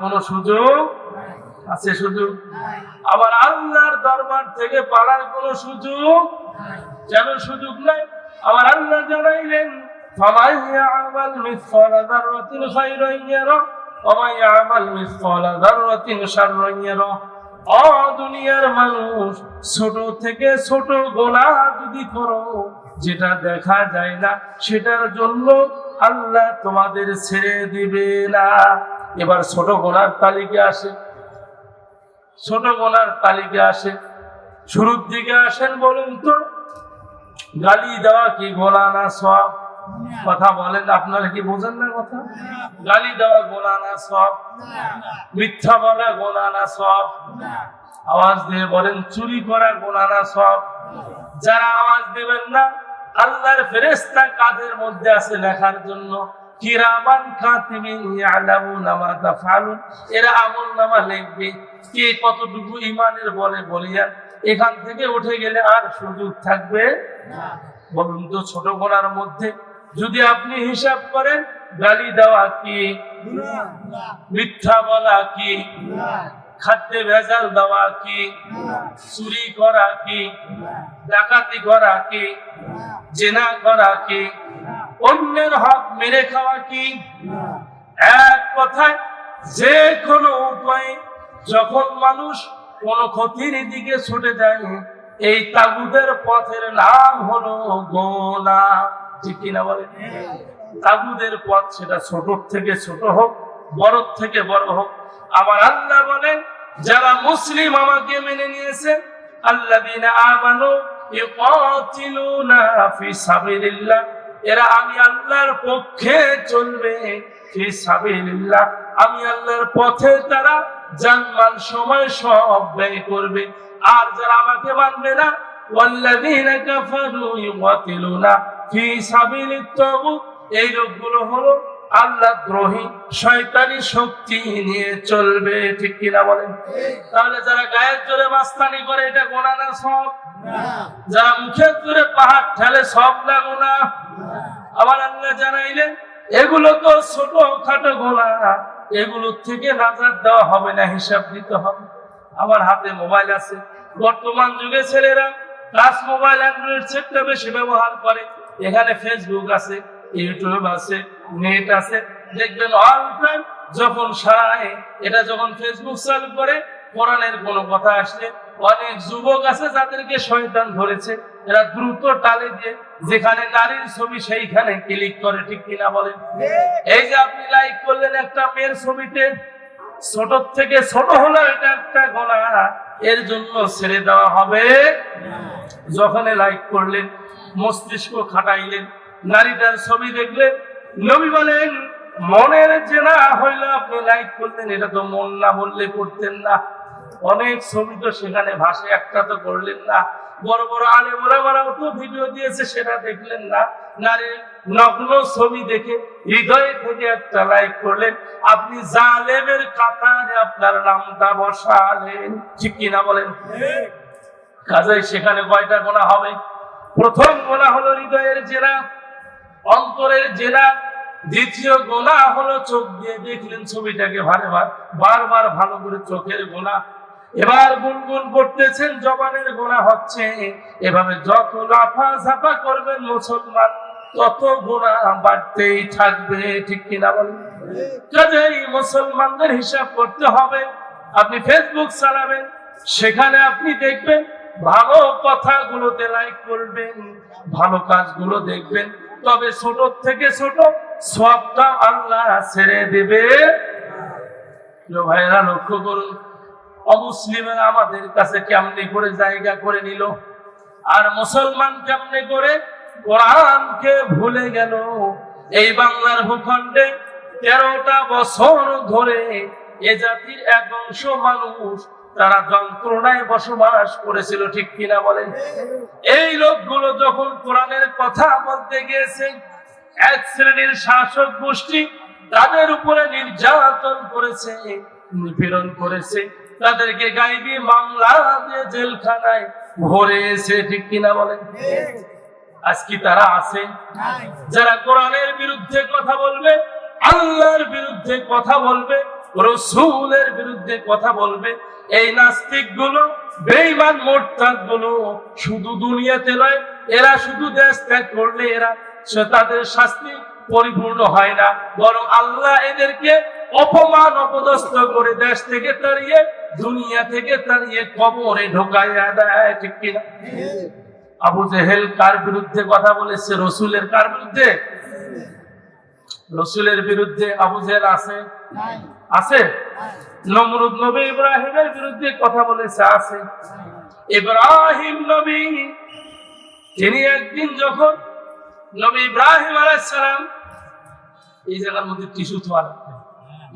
কোন সুযোগ আছে? সুযোগ আবার আল্লাহর দরবার থেকে পালার কোন সুযোগ কেন সুযোগ নাই? আবার আল্লাহ জানাইলেন ফামান ইয়ামাল মিসকালা যাররাতিন খায়রান ইয়ারা ওয়া মান ইয়ামাল মিসকালা যাররাতিন শাররান ইয়ারা। ও দুনিয়ার মানুষ, ছোট থেকে ছোট গুনাহ যদি করো, যেটা দেখা যায় না সেটার জন্য আল্লাহ তোমাদের ছেড়ে দিবে না। এবার ছোট গুনার তালিকা আসে, ছোট গুনার তালিকা আসে। শুরুর দিকে আসেন, বলুন তো গালি দেওয়া কি গুনাহ না সওয়াব? কথা বলেন, আপনারা কি বোঝেন না কথা? গালি দেওয়া গুনাহ না সওয়াব? মিথ্যা বলা গুনাহ না সওয়াব? আওয়াজ দিয়ে বলেন চুরি করা গুনাহ না সওয়াব? যারা আওয়াজ দেবেন না, আল্লাহর ফেরেশতা কাদের মধ্যে আছে লেখার জন্য? কিরামান কাতিবিন ইয়ালামুনা মা তাফআলুন। এরা আমলনামা লিখবে কে কতটুকু ঈমানের বলে বলিয়ান। এখান থেকে উঠে গেলে আর সুযোগ থাকবে না। বলুন তো ছোট গুনার মধ্যে যদি আপনি হিসাব করেন, গালি দেওয়া কি গুনাহ? মিথ্যা বলা কি গুনাহ? খাদ্যে ভেজাল দেওয়া কি গুনাহ? চুরি করা কি গুনাহ? ডাকাতি করা কি গুনাহ? জিনা করা কি গুনাহ? অন্যের হক মেরে খাওয়া কি গুনাহ? এক কথায় যে কোনো উপায়ে যখন মানুষ কোন ক্ষতির দিকে ছুটে যায়, এই তাগুদের পথের নাম হলো গুনাহ। ঠিক কিনা বলেন? তাগুদের পথ সেটা ছোট থেকে ছোট হোক, বড় থেকে বড় হোক। আবার আল্লাহ বলেন যারা মুসলিম আমাকে মেনে নিয়েছে, আল্লাযীনা আমানু ইউকাতিলুনা ফি সাবিলিল্লাহ, এরা আমি আল্লাহর পক্ষে চলবে। ফি সাবিলিল্লাহ, আমি আল্লাহর পথে তারা জানমাল সময় সব ব্যয় করবে। আর যারা আমাকে মানবে না, ওয়াল্লাযীনা কাফারু ইউকাতিলুনা ফি সাবিলিত তাগুত, এই লোকগুলো হলো আল্লাহ দ্রোহী, শয়তানি শক্তি নিয়ে চলবে। ঠিক কিনা বলেন? তাহলে যারা গায়ের জোরে মাস্তানি করে, এটা গুনাহ না সওয়াব? যারা মুখের জোরে পাহাড় ঠেলে, সওয়াব না গুনাহ? আবার আল্লাহ জানাইলেন এগুলো তো ছোট খাটো গুনাহ, এগুলোর থেকে নাজাত দেওয়া হবে না, হিসাব দিতে হবে। আমার হাতে মোবাইল আছে, বর্তমান যুগে ছেলেরা টাচ মোবাইল অ্যান্ড্রয়েড সেটটা বেশি ব্যবহার করে। এখানে ফেসবুক আছে, ইউটিউব আছে, নেট আছে। দেখবেন অল টাইম যখন সারায় এটা যখন ফেসবুক চালু করে, কোরআনের কোনো কথা আসলে অনেক যুবক আছে যাদেরকে শয়তান ধরেছে, এরা দ্রুত টালে দিয়ে যেখানে নারীর ছবি সেইখানে ক্লিক করে। ঠিক কিনা বলেন? এই যে আপনি লাইক করলেন একটা মেয়ের ছবিতে, ছোট থেকে ছোট হলো এটা একটা গুনাহ, এর জন্য ছেড়ে দেওয়া হবে। যখন লাইক করলেন, মস্তিষ্ক খাটাইলেন, নারীটার ছবি দেখলেন, নবী বলেন মনের জেনা হইলো আপনি লাইক করলেন, এটা তো মন না বললে করতেন না। অনেক ছবি তো সেখানে ভাসে, একটা তো করলেন না। বড় বড় আলেমরা তো ভিডিও দিয়েছে, সেটা দেখলেন না। নারীর নগ্ন ছবি দেখে হৃদয় থেকে একটা লাইক করলেন, আপনি জালেমের কাতারে আপনার নামটা বসালেন। ঠিক কিনা বলেন? কাজেই সেখানে কয়টা গুনাহ হবে? প্রথম গুনাহ হলো হৃদয়ের জেনা, অন্তরের জেনা। দ্বিতীয় গুনাহ হলো চোখ দিয়ে দেখলেন ছবিটাকে বারবার ভালো করে, চোখের গুনাহ। এবার গুনগুন করতেছেন, জবানের গুনাহ হচ্ছে। এভাবে যত লাফা ঝাপা করবেন মুসলমান, তত গুনাহ বাড়তেই থাকবে। ঠিক কিনা বলেন? কাজেই মুসলমানদের হিসাব করতে হবে। আপনি ফেসবুক চালাবেন, সেখানে আপনি দেখবেন ভালো কথাগুলোতে লাইক করবেন, ভালো কাজগুলো দেখবেন, তবে ছোট থেকে ছোট সবটা আল্লাহ ছেড়ে দেবে। ভাইরা লক্ষ্য করুন, অমুসলিমেরা আমাদের কাছে কেমনে করে জায়গা করে নিল, আর মুসলমান কেমনে করে কোরআনকে ভুলে গেল। এই বাংলার ভূখণ্ডে 13টা বছর ধরে এ জাতির এক অংশ মানুষ তারা যন্ত্রণায় বসবাস করেছিল। ঠিক কিনা বলেন? এই লোকগুলো যখন কোরআনের কথা বলতে গিয়েছে, এক শ্রেণীর শাসক গোষ্ঠী তাদের উপরে নির্যাতন করেছে, নিপীড়ন করেছে, তাদেরকে গায়েবী মামলা দিয়ে জেলখানায় ভরেছে। ঠিক কিনা বলেন? আজ কি তারা আছে যারা কোরআনের বিরুদ্ধে কথা বলবে, আল্লাহর বিরুদ্ধে কথা বলবে, রাসূলের বিরুদ্ধে কথা বলবে, এই নাস্তিক গুলো, বেঈমান মুরতাদ গুলো শুধু দুনিয়াতে নয়, এরা শুধু দেশ ত্যাগ করলে এরা তাদের শাস্তি পরিপূর্ণ হয় না, বরং আল্লাহ এদেরকে অপমান অপদস্থ করে দেশ থেকে তাড়িয়ে, দুনিয়া থেকে তাড়িয়ে কবরে ঢোকাইয়া দেয়। ঠিক কিনা? আবু জেহেল কার বিরুদ্ধে কথা বলেছে? রাসূলের কার বিরুদ্ধে? রাসূলের বিরুদ্ধে আবু জেহেল আছে? আছে। নমরুদ নবী ইব্রাহিমের বিরুদ্ধে কথা বলেছে? আছে। ইব্রাহিম নবী, তিনি একদিন যখন নবী ইব্রাহিম আলাইহিস সালাম, এই জায়গার মধ্যে টিস্যু তোলা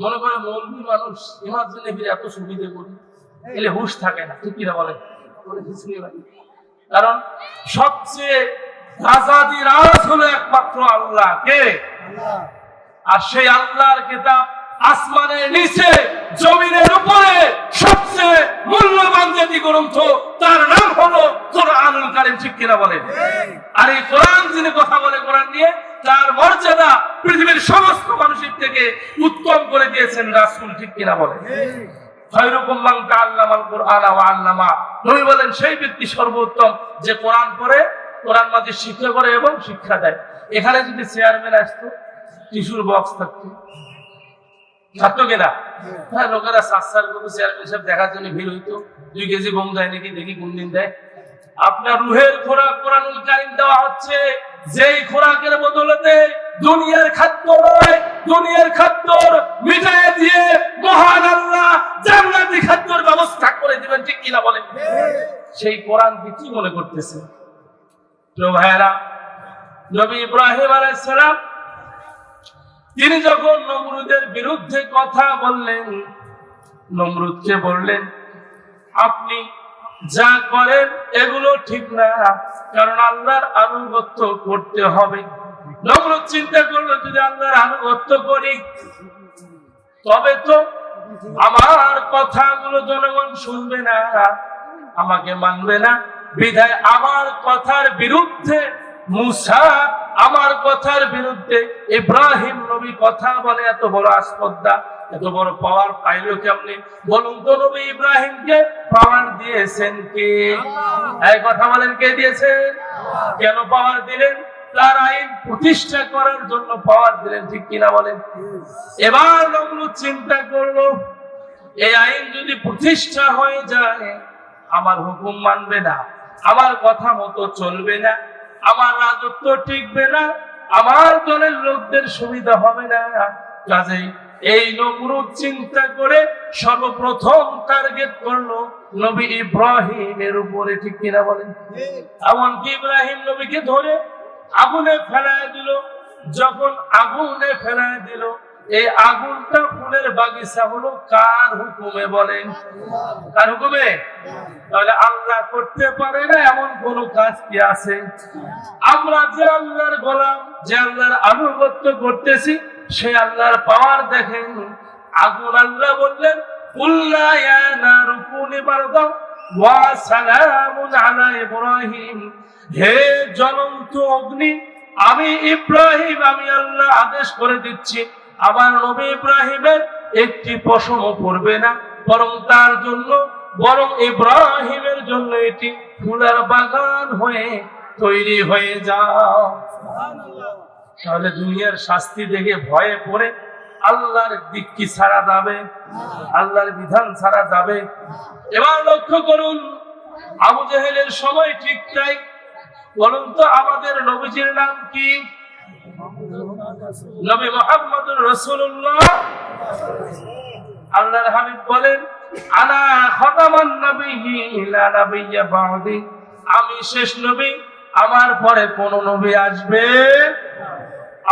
মনে করে মৌলবী মানুষ ইমার্জেন্সি এত সুবিধা করি, এলে হুঁশ থাকে না। ঠিক কিনা বলেন? কারণ সবচেয়ে আজাদি রাজ হলো একমাত্র আল্লাহ। কে? আর সেই আল্লাহর কিতাব আসমানের নিচে জমিনের উপরে সবচেয়ে মূল্যবান যে গ্রন্থ, তার নাম হলো কোরআনুল কারীম। ঠিক কিনা বলেন? আর এই কোরআন যিনি কথা বলে, কোরআন নিয়ে তার মর্যাদা পৃথিবীর সমস্ত মানুষের থেকে উত্তম করে দিয়েছেন রাসূল। ঠিক কিনা বলেন? খায়রুকুম মান তাআল্লামাল কুরআনা ওয়া আল্লামা। নবী বলেন সেই ব্যক্তি সর্বোত্তম যে কোরআন পড়ে, কোরআন মাজিদ শিক্ষা করে এবং শিক্ষা দেয়। এখানে যদি চেয়ারম্যান আসতো, টিস্যুর বক্স থাকতো, থাকতো কিনা? হ্যাঁ, লোকেরা সাতসার করে চেয়ারম্যান সাহেব দেখার জন্য ভিড় হইতো। 2 কেজি গম দেয় নাকি, দেখি কোন দিন দেয়। আপনার রুহের খোরাক কোরআনুল কারীম দেওয়া হচ্ছে, যেই খোরাকের বদলতে দুনিয়ার খাদ্য নয়, দুনিয়ার খাদ্য মিটায় দিয়ে মহান আল্লাহ জান্নাতি খাদ্যের ব্যবস্থা করে দিবেন। ঠিক কিনা বলেন? সেই কোরআনকে কি মনে করতেছে? প্রিয় ভাইয়েরা, নবী ইব্রাহিম আলাইহিস সালাম তিনি যখন নমরুদের বিরুদ্ধে কথা বললেন, নমরুদকে বললেন, আপনি যা করেন এগুলো ঠিক না, কারণ আল্লাহর আনুগত্য করতে হবে। নমরুদ চিন্তা করলো, যদি আল্লাহর আনুগত্য করি তবে তো আমার কথাগুলো জনগণ শুনবে না, আমাকে মানবে না। বিধায় আমার কথার বিরুদ্ধে মুসা, আমার কথার বিরুদ্ধে ইব্রাহিম নবী কথা বলে, এত বড় আসপদ্দা, এত বড় পাওয়ার পাইল কেমনে? বলুন তো, নবী ইব্রাহিমকে পাওয়ার দিয়েছেন কে? এই কথা বলেন, কে দিয়েছেন? কেন পাওয়ার দিলেন? তার আইন প্রতিষ্ঠা করার জন্য পাওয়ার দিলেন। ঠিক কিনা বলেন? এবার নমরুদ চিন্তা করলো, এই আইন যদি প্রতিষ্ঠা হয়ে যায়, আমার হুকুম মানবে না, আমার কথা মতো চলবে না, আমার রাজত্ব টিকবে না, আমার দলের লোকদের সুবিধা হবে না। কাজেই এই নমরুদ চিন্তা করে সর্বপ্রথম টার্গেট করলো নবী ইব্রাহিমের উপরে। ঠিক কিনা বলেন? এমনকি ইব্রাহিম নবীকে ধরে আগুনে ফেলায় দিল। যখন আগুনে ফেলায় দিল, এই আগুনটা ফুলের বাগিচা হলো কার হুকুমে? বলেন, কার হুকুমে? তাহলে আল্লাহ করতে পারে না এমন কোন কাজ কি আছে? আমরা যে আল্লাহর গোলাম, যে আল্লাহর আনুগত্য করতেছি, সেই আল্লাহর পাওয়ার দেখেন। আগুন আল্লাহ বললেন, কুল্লা ইয়া নারু কুনি বারদান ওয়া সালামুন আলা ইব্রাহিম, হে জ্বলন্ত অগ্নি, আমি ইব্রাহিম, আমি আল্লাহ আদেশ করে দিচ্ছি, আমার নবী ইব্রাহিমের একটি পশমও পড়বে না, বরং তার জন্য, বরং ইব্রাহিমের জন্য এটি ফুলের বাগান হয়ে তৈরি হয়ে যাও। তাহলে দুনিয়ার শাস্তি দেখে ভয়ে পড়ে আল্লাহর দিক কি ছাড়া যাবে? আল্লাহর বিধান ছাড়া যাবে? এবার লক্ষ্য করুন, আবু জেহেলের সময় ঠিক তাই। বলুন তো, আমাদের নবীজির নাম কি? নবী মুহাম্মদুর রাসূলুল্লাহ। আল্লাহর হাবিব বলেন, আনা খাতামান নাবিয়্যিন লা নাবিয়্যা বা'দি, আমি শেষ নবী, আমার পরে কোন নবী আসবে?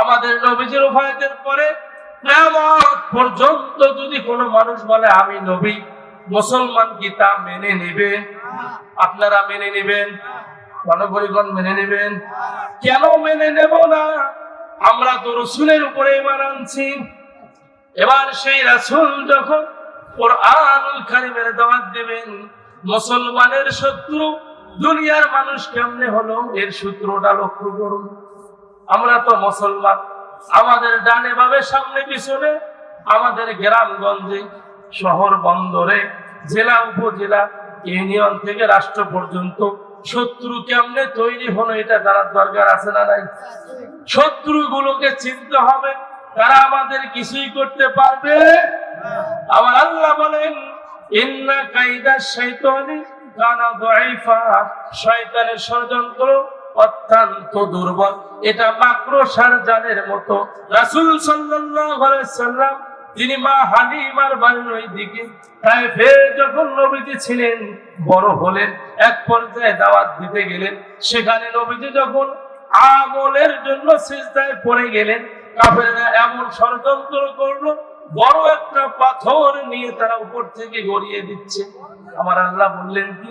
আমাদের নবীজির ওফাতের পরে কিয়ামত পর্যন্ত যদি কোনো মানুষ বলে আমি নবী, মুসলমান কি তা মেনে নেবে? আপনারা মেনে নেবেন? গণপরিগণ মেনে নেবেন? কেন মেনে নেব না? আমরা তো রাসূলের উপরে ঈমান আনছি। এবার সেই রাসূল যখন কোরআনুল কারীমের দাওয়াত দেবেন, মুসলমানের শত্রু দুনিয়ার মানুষ কেমনে হলো, এর সূত্রটা লক্ষ্য করুন। আমরা তো মুসলমান, আমাদের ডানে বামে সামনে পিছনে আমাদের গ্রামগঞ্জে, শহর বন্দরে, জেলা উপজেলা, ইউনিয়ন থেকে রাষ্ট্র পর্যন্ত শত্রু কেমনে তৈরি হলো এটা জানার দরকার আছে না নাই? শত্রুগুলোকে চিনতে হবে, তারা আমাদের কিছুই করতে পারবে। আমার আল্লাহ বলেন, ইন্না কাইদা শাইতানি কানা দাঈফা, শয়তানের ষড়যন্ত্র অত্যন্ত দুর্বল, এটা মাকড়সার জালের মতো। রাসূল সাল্লাল্লাহু আলাইহি সাল্লাম তিনি মা হালিমার বাড়ির ওই দিকে তায়েফে যখন নবীজি ছিলেন, বড় হলেন, এক পর্যায়ে দাওয়াত দিতে গেলেন। সেখানে নবীজি যখন আমলের জন্য সিজদায় পড়ে গেলেন, কাফেররা এমন ষড়যন্ত্র করলো, বড় একটা পাথর নিয়ে তারা উপর থেকে গড়িয়ে দিচ্ছে। আমার আল্লাহ বললেন কি,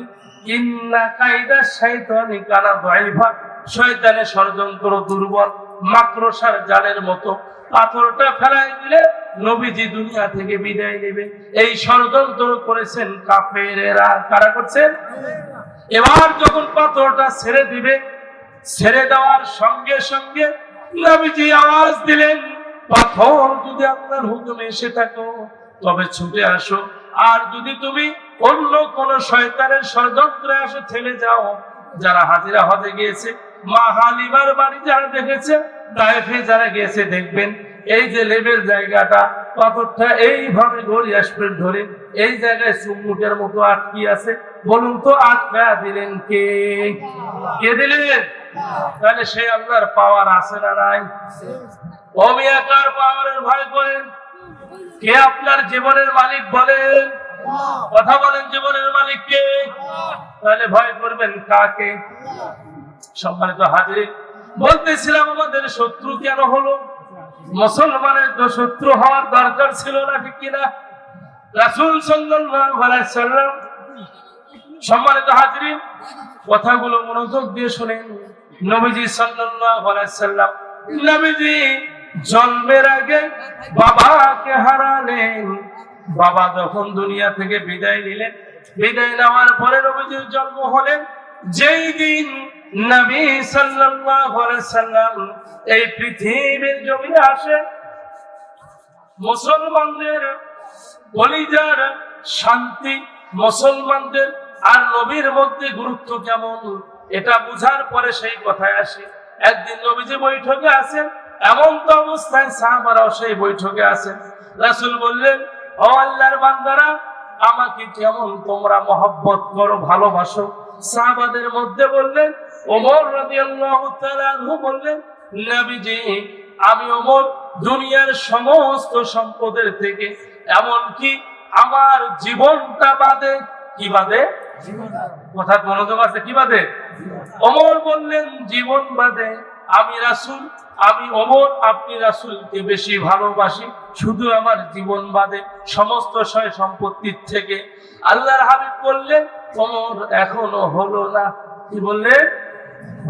ইন্না কাইদা শাইতানি কানা দাঈফা, শয়তানের ষড়যন্ত্র দুর্বল, মাকড়সার জালের মতো। পাথরটা ফেলাই দিলে নবীজি দুনিয়া থেকে বিদায় নেবে। এই ষড়যন্ত্র করেছেন কাফেরেরা। কারা করছেন? এবার যখন পাথরটা ছেড়ে দিবে, ছেড়ে দেওয়ার সঙ্গে সঙ্গে নবীজি আওয়াজ দিলেন, পাথর যদি আপনার হুকুমে এসে থাকো তবে ছুটে আসো, আর যদি তুমি অন্য কোন শয়তানের ষড়যন্ত্রে আসো থেমে যাও। যারা হাজিরা হজে গিয়েছে, মা হালিমার বাড়ি যারা দেখেছে, তায়েফে যারা গিয়েছে দেখবেন এই যে লেবের জায়গাটা, পাথরটা এইভাবে গড়ি আসবে ধরে এই জায়গায় চুমুটের মতো আটকি আছে। বলুন তো আটকা দিলেন কে? কে দিলেন? তাহলে সেই আল্লাহর পাওয়ার আছে না নাই? অমিয়াকার পাওয়ারের ভয় করেন? কে আপনার জীবনের মালিক বলেন? কথা বলেন, জীবনের মালিক কে? তাহলে ভয় করবেন কাকে? সম্মানিত হাজির, বলতেছিলাম আমাদের শত্রু কেন হলো? মুসলমানের তো শত্রু হওয়ার দরকার ছিল না, ঠিক কিনা? রাসূল সাল্লাল্লাহু আলাইহি সাল্লাম, সম্মানিত হাজির, কথাগুলো মনোযোগ দিয়ে শুনেন। নবীজি সাল্লাল্লাহু আলাইহি সাল্লাম, নবীজি জন্মের আগে বাবাকে হারালেন। বাবা যখন দুনিয়া থেকে বিদায় নিলেন, বিদায় নেওয়ার পরে নবীজির জন্ম হলেন। যেই দিন নবী সাল্লাল্লাহু আলাইহি সাল্লাম এই পৃথিবীর জমিনে আসেন, মুসলমানদের কলিজার শান্তি, মুসলমানদের আর নবীর মধ্যে গুরুত্ব কেমন, এটা বুঝার পরে সেই কথায় আসে। একদিন নবীজি বৈঠকে আছেন, এমন তো অবস্থায় সাহাবারাও সেই বৈঠকে আছেন। রাসূল বললেন, ও আল্লাহর বান্দারা, আমাকে কেমন তোমরা মহব্বত করো, ভালোবাসো? সাহাবাদের মধ্যে বললেন, ওমর রাদিয়াল্লাহু তাআলা আনহু বললেন, নবীজি, আমি ওমর দুনিয়ার সমস্ত সম্পদের থেকে এমনকি আমার জীবনটা বাদে, কি বাদে? কথা মনোযোগ আছে, কি বাদে? ওমর বললেন, জীবন বাদে আমি রাসূল, আমি ওমর, আপনি রাসূলকে বেশি ভালোবাসি, শুধু আমার জীবন বাদে সমস্ত সয় সম্পত্তির থেকে। আল্লাহর হাবিব বললেন, ওমর এখনো হলো না। কি বললেন?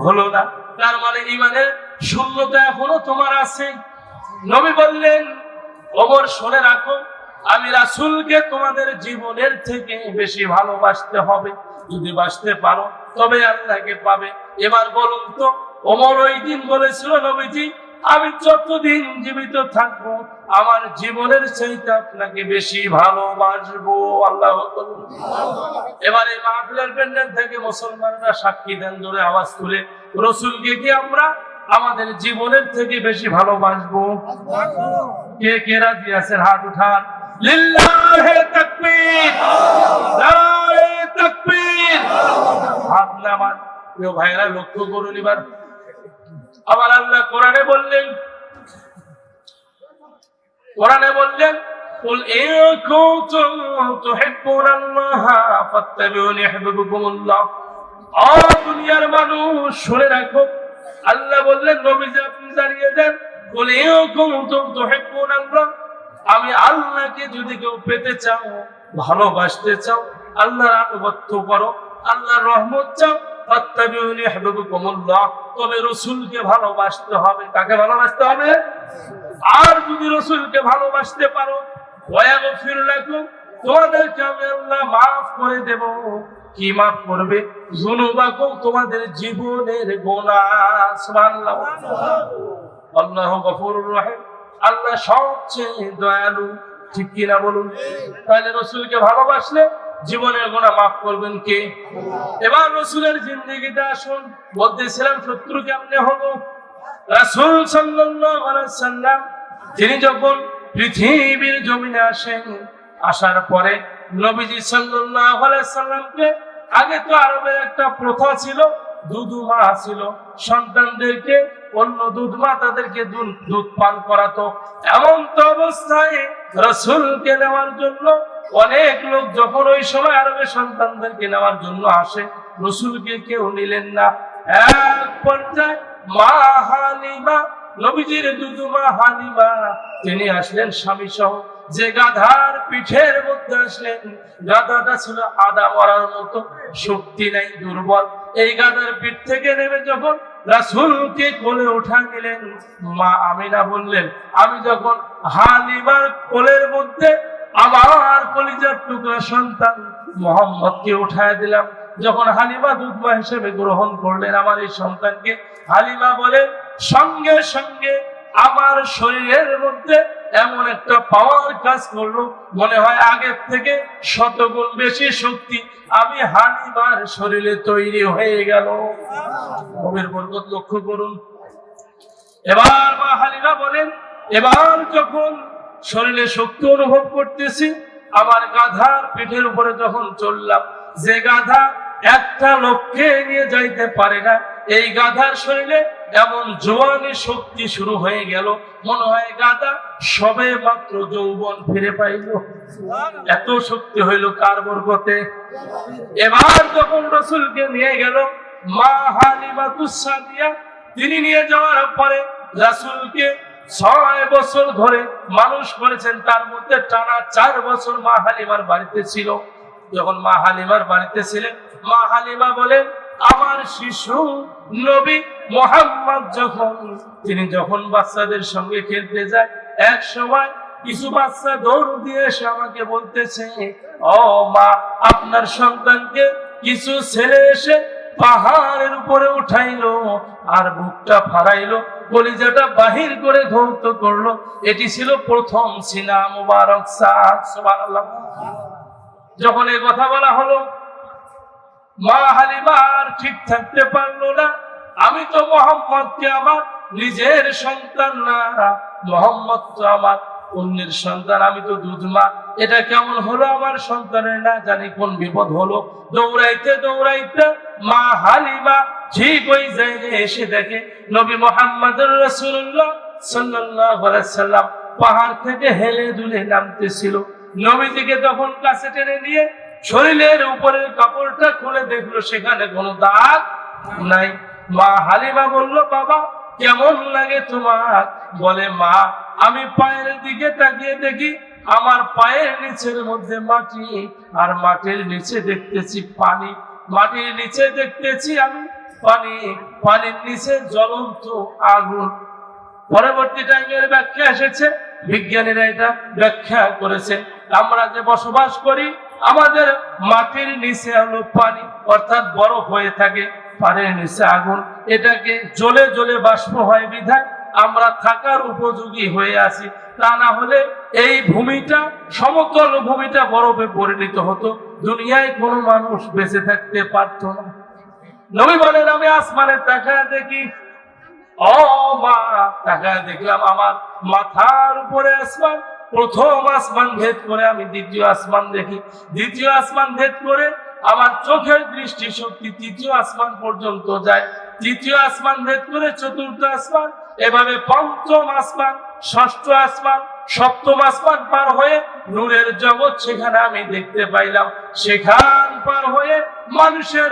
হলো না। তার মানে ইমানের শূন্যতা এখনো তোমার আছে। নবী বললেন, ওমর শুনে রাখো, আমি রাসূলকে তোমাদের জীবনের থেকে বেশি ভালোবাসতে হবে। যদি বাসতে পারো তবে আল্লাহকে পাবে। এবার বলুন তো, ওমর ওই দিন বলেছিল, নবীজি, আমি যতদিন জীবিত থাকবো আমার জীবনের চাইতে আপনাকে বেশি ভালোবাসবো। আল্লাহু আকবার। এবার এই মাহফিলের প্যান্ডেল থেকে মুসলমানরা সাক্ষী দেন, জোরে আওয়াজ তুলে, রাসূলকে কি আমরা আমাদের জীবনের থেকে বেশি ভালোবাসবো? কে কে রাজি আছেন? হাত উঠান। লিল্লাহি তাকবীর, নারে তাকবীর। হাত নামান। প্রিয় ভাইরা, লক্ষ্য করুন এবার। আবার আল্লাহ কোরআনে বললেন, কুল ইন কুনতুম তুহিব্বুনাল্লাহা ফাত্তাবিউনি ইউহিব্বুকুমুল্লাহ। ও দুনিয়ার মানুষ, শুনে রাখো, আল্লাহ বললেন, নবীজি আপনি জানিয়ে দেন, কুল ইন কুনতুম তুহিব্বুনাল্লাহ, আমি আল্লাহকে যদি কেউ পেতে চাও, ভালোবাসতে চাও, আল্লাহর আনুগত্য করো, আল্লাহর রহমত চাও, ফাত্তাবিউনি ইউহিব্বুকুমুল্লাহ, তবে রাসূলকে ভালোবাসতে হবে। কাকে ভালোবাসতে হবে? আর যদি রাসূলকে ভালোবাসতে পারো, ওয়াগফির লাকুম, তোমাদেরকে আমি আল্লাহ মাফ করে দেব। কি মাফ করবে? যুনুবাকুম, তোমাদের জীবনের গুনাহ। সুবহানাল্লাহ। আল্লাহু গফুরুর রহিম। আল্লাহ সবচেয়ে দয়ালু, ঠিক কিনা বলুন? তাহলে রসুলকে ভালোবাসলে জীবনের গুনাহ মাফ করবেন কে? এবার রসুলের জিন্দেগিতে আসুন। বলতেছিলাম শত্রু কেমনে হলো। রাসূল সাল্লাল্লাহু আলাইহি সাল্লাম তিনি যখন পৃথিবীর জমিনে আসেন, আসার পরে নবীজি সাল্লাল্লাহু আলাইহি সাল্লামকে, আগে তো আরবের একটা প্রথা ছিল, দুধমা ছিল, সন্তানদেরকে অন্য দুধমা তাদেরকে দুধ পান করাতো। এমন তো অবস্থায় রাসূলকে নেওয়ার জন্য অনেক লোক যখন ওই সময় আরবের সন্তানদেরকে নেওয়ার জন্য আসে, রাসূলকে কেউ নিলেন না। এক পর্যায়ে মা হালিমা, নবীজির দুধমা হালিমা, তিনি আসলেন স্বামী সহ। যে গাধার পিঠের মধ্যে আসলেন, গাধাটা ছিল আদা মরার মতো, শক্তি নাই, দুর্বল। এই গাধার পিঠ থেকে নেমে যখন রাসূলকে কোলে উঠা নিলেন, মা আমিনা বললেন, আমি যখন হালিমার কোলের মধ্যে আমার কলিজার টুকরা সন্তান মুহাম্মদকে উঠায় দিলাম, যখন হালিমা দুধমা হিসেবে গ্রহণ করলেন আমার এই সন্তানকে, হালিমা বলেন, সঙ্গে সঙ্গে আমার শরীরের মধ্যে এমন একটা পাওয়ার কাজ করলো, মনে হয় আগের থেকে 100 গুণ বেশি শক্তি আমি হালিমার শরীরে তৈরি হয়ে গেল। নবীর বরকত লক্ষ্য করুন। এবার মা হালিমা বলেন, এবার যখন শরীরে শক্তি অনুভব করতেছি, আমার গাধার পিঠের উপরে যখন চললাম, যে গাধা একটা লোককে নিয়ে যাইতে পারে না, এই গাধার শরীরে এমন জোয়ানি শক্তি শুরু হয়ে গেল, মনে হয় গাধা সবে মাত্র যৌবন ফিরে পাইল। এত শক্তি হইল কার বরকতে? এবার যখন রাসূলকে নিয়ে গেল মা হালিমাতুস সাদিয়া, তিনি নিয়ে যাওয়ার পরে রাসূলকে 6 বছর ধরে মানুষ করেছেন, তার মধ্যে টানা 4 বছর মা হালিমার বাড়িতে ছিল। যখন মা হালিমার বাড়িতে ছিলেন, মা হালিমা বলেন, আমার শিশু নবী মুহাম্মদ তিনি যখন বাচ্চাদের সঙ্গে খেলতে যায়, এক সময় কিছু বাচ্চা দৌড় দিয়ে এসে আমাকে বলতেছে, ও মা, আপনার সন্তানকে কিছু ছেলে এসে পাহাড়ের উপরে উঠাইলো আর বুকটা ফাড়াইলো, কলিজাটা বাহির করে ধৌত করলো। এটি ছিল প্রথম সিনা মুবারক সাদ। সুবহানাল্লাহ। যখন এই কথা বলা হলো, মা হালিমা আর ঠিক থাকতে পারলো না। আমি তো মুহাম্মদকে আমার নিজের সন্তান না, মুহাম্মদ তো আমার অন্যের সন্তান, আমি তো দুধমা, এটা কেমন হলো আমার সন্তানের? না জানি কোন বিপদ হলো। দৌড়াইতে দৌড়াইতে মা হালিমা ঠিক ওই জায়গায় এসে দেখে নবী মুহাম্মদুর রাসূলুল্লাহ সাল্লাল্লাহু আলাইহি সাল্লাম পাহাড় থেকে হেলে দুলে নামতেছিল। নবীজিকে তখন কাছে টেনে নিয়ে শরীরের উপরের কাপড়টা খুলে দেখলো, সেখানে কোনো দাগ নাই। মা হালিমা বলল, বাবা কেমন লাগে তোমার? বলে, মা আমি পায়ের দিকে তাকিয়ে দেখি আমার পায়ের নিচের মধ্যে মাটি, আর মাটির নিচে দেখতেছি পানি, মাটির নিচে দেখতেছি আমি পানি, পানির নিচে জ্বলন্ত আগুন। পরবর্তী টাইমের ব্যাখ্যা এসেছে, বিজ্ঞানীরা এটা ব্যাখ্যা করেছে, আমরা যে বসবাস করি আমাদের মাটির নিচে হলো পানি, অর্থাৎ বরফ হয়ে থাকে, পানির নিচে আগুন, এটাকে জ্বলে জ্বলে বাষ্প হয় বিধায় আমরা থাকার উপযোগী হয়ে আছি। তা না হলে এই ভূমিটা, সমতল ভূমিটা বরফে পরিণত হতো, দুনিয়ায় কোনো মানুষ বেঁচে থাকতে পারতো না। নবী বলেন, আমি আসমানে তাকায় দেখি, ও মা, তাকায় দেখলাম আমার মাথার উপরে আসমান, প্রথম আসমান ভেদ করে আমি দ্বিতীয় আসমান দেখি, দ্বিতীয় আসমান ভেদ করে আমার চোখের দৃষ্টি শক্তি তৃতীয় আসমান পর্যন্ত যায়, তৃতীয় আসমান ভেদ করে চতুর্থ আসমান, এভাবে পঞ্চম আসমান, ষষ্ঠ আসমান, সপ্তম আসমান পার হয়ে নূরের জগৎ সেখানে আমি দেখতে পাইলাম। সেখান পার হয়ে মানুষের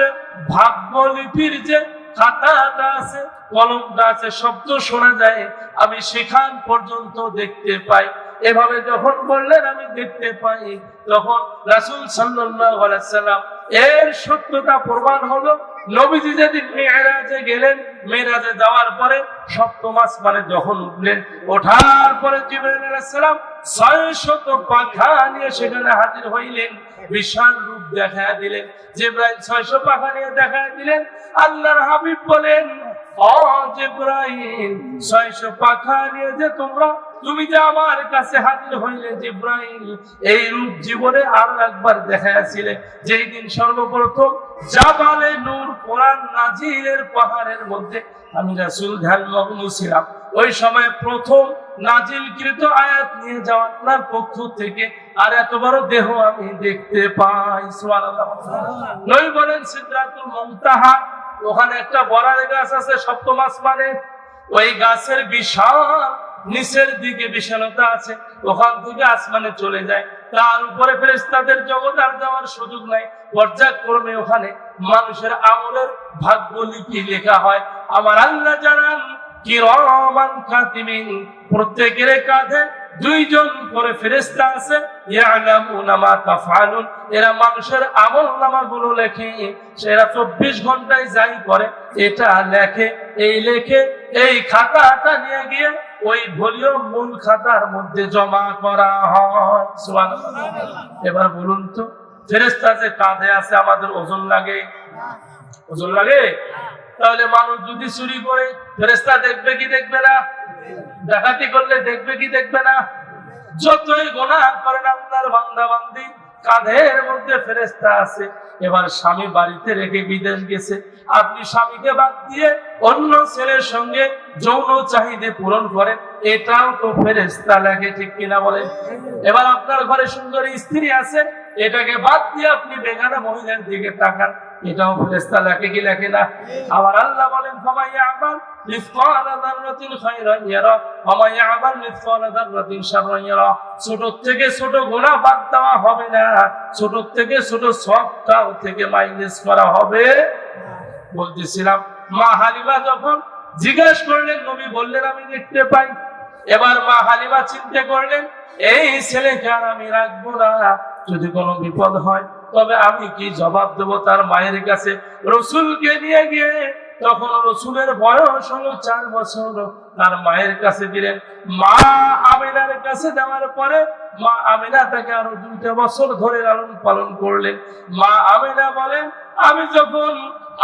ভাগ্যলিপির যে খাতাটা আছে, কলমটা আছে, শব্দ শোনা যায়, আমি সেখান পর্যন্ত দেখতে পাই। এভাবে যখন বললেন আমি দেখতে পাই, তখন রাসূল সাল্লাল্লাহু আলাইহি সাল্লাম এর সত্যতা প্রমাণ হলো। নবীজি যেদিন মেরাজে গেলেন, মেরাজে যাওয়ার পরে সপ্তম আসমানে যখন উঠলেন, ওঠার পরে জিবরাইল আলাইহিস সালাম 600 পাখা নিয়ে সেখানে হাজির হইলেন, বিশাল রূপ দেখায় দিলেন। জিবরাইল 600 পাখা নিয়ে দেখায় দিলেন। আল্লাহর হাবিব বলেন, ও জিবরাইল, 600 পাখা নিয়ে যে তোমরা তুমি যে আমার কাছে হাজির হইলে জিব্রাইল, এই রূপ জীবনে আরো একবার দেখাইছিলে যেই দিন সর্বপ্রথম জাবালে নূর কোরআন নাজিলের পাহাড়ের মধ্যে আমি রাসূল ধ্যানমগ্ন ছিলাম। ওই সময় প্রথম নাজিলকৃত আয়াত নিয়ে যাওয়া আপনার পক্ষ থেকে আর এত বড় দেহ আমি দেখতে পাই। সুবহানাল্লাহ। নবী বলেন সিদরাতুল মুনতাহা, ওখানে একটা বড়ার গাছ আছে সপ্তম আসমানে, ওই গাছের বিশাল নিচের দিকে বিশালতা আছে, ওখান থেকে আসমানে চলে যায়। তার উপরে ফেরেশতাদের জগৎ আর যাওয়ার সুযোগ নাই। পর্যায়ক্রমে ওখানে মানুষের আমলের ভাগ্য লিপি লেখা হয়। আমার আল্লাহ জানান কিরামান কাতিবিন, প্রত্যেকের কাঁধে দুইজন করে ফেরেশতা আছে, ইয়ালামুনা মা তাফআলুন, এরা মানুষের আমলনামাগুলো লেখে। সেরা 24 ঘন্টায় যাই করে এটা লেখে। এই লেখে এই খাতাটা নিয়ে গিয়ে ওই ভলিউম মূল খাতার মধ্যে জমা করা হয়। সুবহানাল্লাহ। এবার বলুন তো, ফেরেশতা যে কাঁধে আছে আমাদের ওজন লাগে? ওজন লাগে? তাহলে মানুষ যদি চুরি করে ফেরেশতা দেখবে কি দেখবে না? ডাকাতি করলে দেখবে কি দেখবে না? যতই গুনাহ করেন আপনার বান্দা বান্দি, কাঁধের মধ্যে ফেরেশতা আছে। এবার স্বামী বাড়িতে রেখে বিদেশ গেছে, আপনি স্বামীকে বাদ দিয়ে অন্য ছেলের সঙ্গে যৌন চাহিদা পূরণ করেন, এটাও তো ফেরেশতা লেখে, ঠিক কিনা বলেন? এবার আপনার ঘরে সুন্দরী স্ত্রী আছে, এটাকে বাদ দিয়ে আপনি বেগানা মহিলার দিকে তাকান, এটাও ফেরেশতা লেখে কি লেখে না? আবার আল্লাহ বলেন ফামাইয়ামাল মিসকালা যাররাতিন খায়রান ইয়ারা ওয়া মাইয়ামাল মিসকালা যাররাতিন শাররান ইয়ারা। ছোট থেকে ছোট গুনাহ বাদ দেওয়া হবে না, ছোট থেকে ছোট সবটাও থেকে মাইনাস করা হবে। বলতেছিলাম মা হালিমা যখন জিজ্ঞেস করলেন, নবী বললেন আমি দেখতে পাই। এবার মা হালিমা চিন্তা করলেন এই ছেলেকে আর আমি রাখবো না, যদি কোনো বিপদ হয় তবে আমি কি জবাব দেবো তার মায়ের কাছে? রসুলকে নিয়ে গিয়ে, তখন রসুলের বয়স হলো 4 বছর, তার মায়ের কাছে দিলেন। মা আমিনার কাছে দেওয়ার পরে মা আমিনা তাকে আরো 2টা বছর ধরে লালন পালন করলেন। মা আমিনা বলেন আমি যখন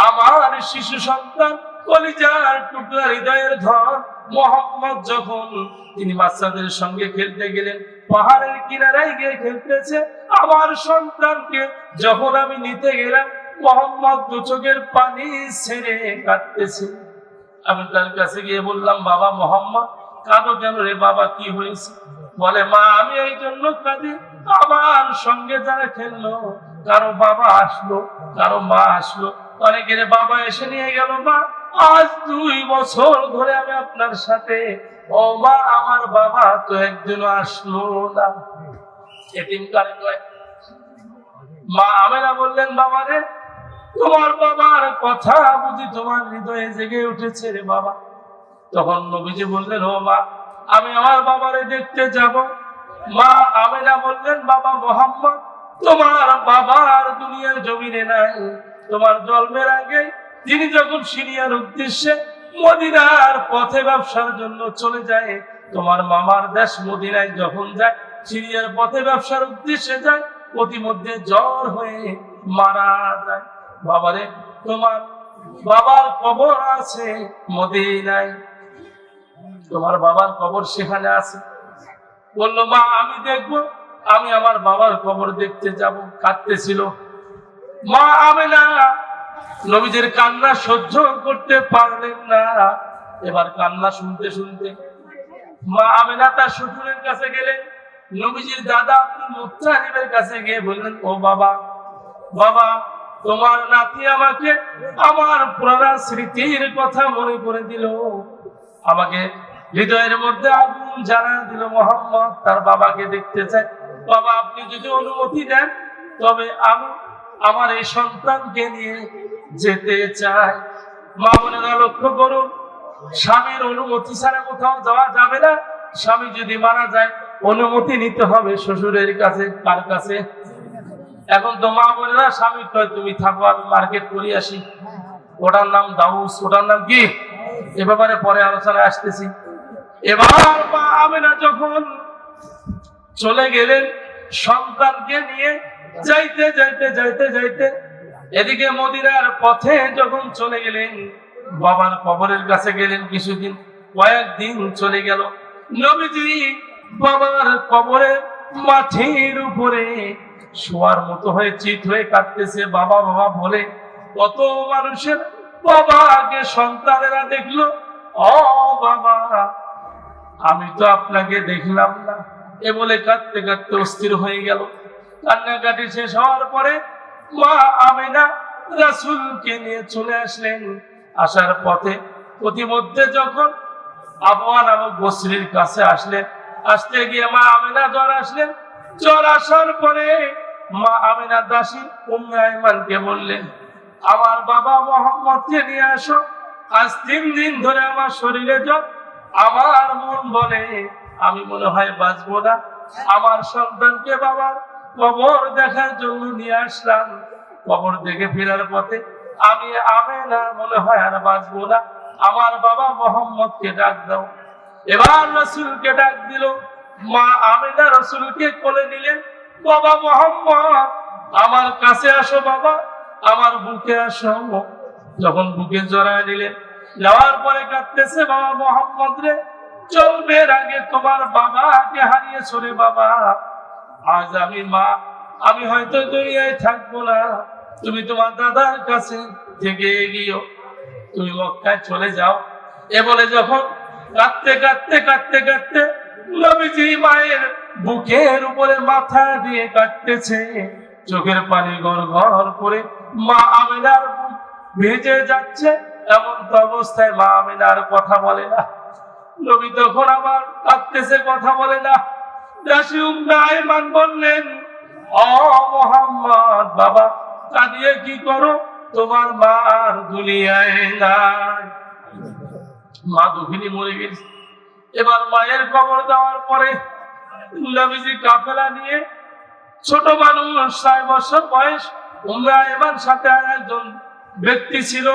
আমার শিশু সন্তান কলিজার টুকরা হৃদয়ের ধন মোহাম্মদ যখন তিনি বাচ্চাদের সঙ্গে খেলতে গেলেন, পাহাড়ের কিনারায় গিয়ে খেলতেছে, আমার সন্তানকে যখন আমি নিতে গেলাম মোহাম্মদ 2 চোখের পানি ছেড়ে কাঁদতেছে। আমি তার কাছে গিয়ে বললাম বাবা মোহাম্মদ কাঁদো কেন রে বাবা, কি হয়েছে? বলে মা আমি এই জন্য কাঁদি, আমার সঙ্গে যারা খেললো কারো বাবা আসলো, কারো মা আসলো, অনেকের বাবা এসে নিয়ে গেল, মা আজ 2 বছর ধরে আমি আপনার সাথে, ও মা আমার বাবা তো একদিনও আসলো না। এতিম কারে কয়? মা আমেনা বললেন বাবা রে, তোমার বাবার কথা বুঝি তোমার হৃদয়ে জেগে উঠেছে রে বাবা। তখন নবীজি বললেন ও মা আমি আমার বাবারে দেখতে যাব। মা আমেনা বললেন বাবা মোহাম্মদ তোমার বাবার দুনিয়ার জমিনে নাই, তোমার জন্মের আগে তিনি যখন সিরিয়ার উদ্দেশ্যে মদিনার পথে ব্যবসার জন্য চলে যায়, তোমার মামার দেশ মদিনায় যখন যায় সিরিয়ার পথে ব্যবসার উদ্দেশ্যে যায়, প্রতিমধ্যে জ্বর হয়ে মারা যায়। বাবারে তোমার বাবার কবর আছে মদিনায়, তোমার বাবার কবর সেখানে আছে। বললো মা আমি দেখবো, আমি আমার বাবার কবর দেখতে যাব। কাঁদতেছিল মা আমেনা, নবীজির কান্না সহ্য করতে পারলেন না। এবার কান্না শুনতে শুনতে মা আমেনা তার শ্বশুরের কাছে গেলেন, নবীজির দাদা আব্দুল মুত্তালিবের কাছে গিয়ে বললেন ও বাবা, বাবা তোমার নাতি আমাকে আমার পুরানা স্মৃতির কথা মনে করে দিল, আমাকে হৃদয়ের মধ্যে আগুন জ্বালা দিল, মোহাম্মদ তার বাবাকে দেখতে চায়। বাবা আপনি যদি অনুমতি দেন তবে আমি আমার এই সন্তানকে নিয়ে যেতে চাই। মা বোনেরা লক্ষ্য করুন, স্বামীর অনুমতি ছাড়া কোথাও যাওয়া যাবে না। স্বামী যদি মারা যায় অনুমতি নিতে হবে শ্বশুরের কাছে। কার কাছে? এখন তো মা বোনেরা স্বামী কয় তুমি থাকো আমি মার্কেট করে আসি, ওটার নাম দাউস, ওটার নাম কি, এ ব্যাপারে পরে আলোচনায় আসতেছি। এবার মা আমেনা যখন চলে গেলেন সন্তানকে নিয়ে, যাইতে যাইতে যাইতে যাইতে এদিকে মদিনার পথে যখন চলে গেলেন, বাবার কবরের কাছে গেলেন, কিছুদিন কয়েকদিন চলে গেল। নবীজি বাবার কবরে মাটির উপরে শোয়ার মতো হয়ে চিত হয়ে কাঁদতেছে, বাবা বাবা বলে। কত মানুষের বাবাকে সন্তানেরা দেখলো, ও বাবা আমি তো আপনাকে দেখলাম না, এ বলে কাঁদতে কাঁদতে অস্থির হয়ে গেল। কান্নাকাটি শেষ হওয়ার পরে মা আমিনা রাসূলকে নিয়ে চলে আসলেন। আসার পথে প্রতিমধ্যে যখন আবওয়া নামক বসরির কাছে আসলেন, আসতে গিয়ে মা আমিনা জ্বর আসলেন। জ্বর আসার পরে মা আমিনা দাসী উম্মে আইমানকে বললেন, আমার বাবা মুহাম্মদকে নিয়ে আসো, আজ 3 দিন ধরে আমার শরীরে জ্বর, আমার মন বলে আমি মনে হয় বাঁচবো না। আমার সন্তানকে বাবার কবর দেখার জন্য নিয়ে আসলাম, কবর দেখে ফেরার পথে আমি আমিনা মনে হয় আর বাঁচবো না, আমার বাবা মুহাম্মদকে ডাক দাও। এবার রাসূলকে ডাক দিল, মা আমিনা রাসূলকে কোলে নিলেন, বাবা মুহাম্মদ আমার কাছে আসো, বাবা আমার বুকে আসো। যখন বুকে জড়ায় নিলেন, যাওয়ার পরে কাঁদতেছে, বাবা মুহাম্মদ রে চলবের আগে তোমার বাবাকে হারিয়েছো রে বাবা, আজ আমি মা, আমি হয়তো দুনিয়ায় থাকবো না, তুমি তোমার দাদার কাছে থেকে গিয়েও তুমি মক্কায় চলে যাও। এ বলে যখন কাঁদতে কাঁদতে কাঁদতে কাঁদতে নবীজি মায়ের বুকের উপরে মাথা দিয়ে কাঁদতেছে, চোখের পানি গড় গড় করে মা আমিনার বুক ভেজে যাচ্ছে। এমন তো অবস্থায় মা আমিনার কথা বলে না। নবী তখন আবার কাঁদতেছে, কথা বলে না। দাসী উম্মে আইমান বললেন, ও মুহাম্মদ বাবা কাঁদিয়ে কি করো, তোমার মা আর দুনিয়ায় নাই, মা দুঃখিনী মরে গেছে। এবার মায়ের কবর দেওয়ার পরে নবীজি কাফেলা নিয়ে, ছোট মানুষ 6 বছর বয়স, উম্মে আইমান সাথে আর একজন ব্যক্তি ছিল,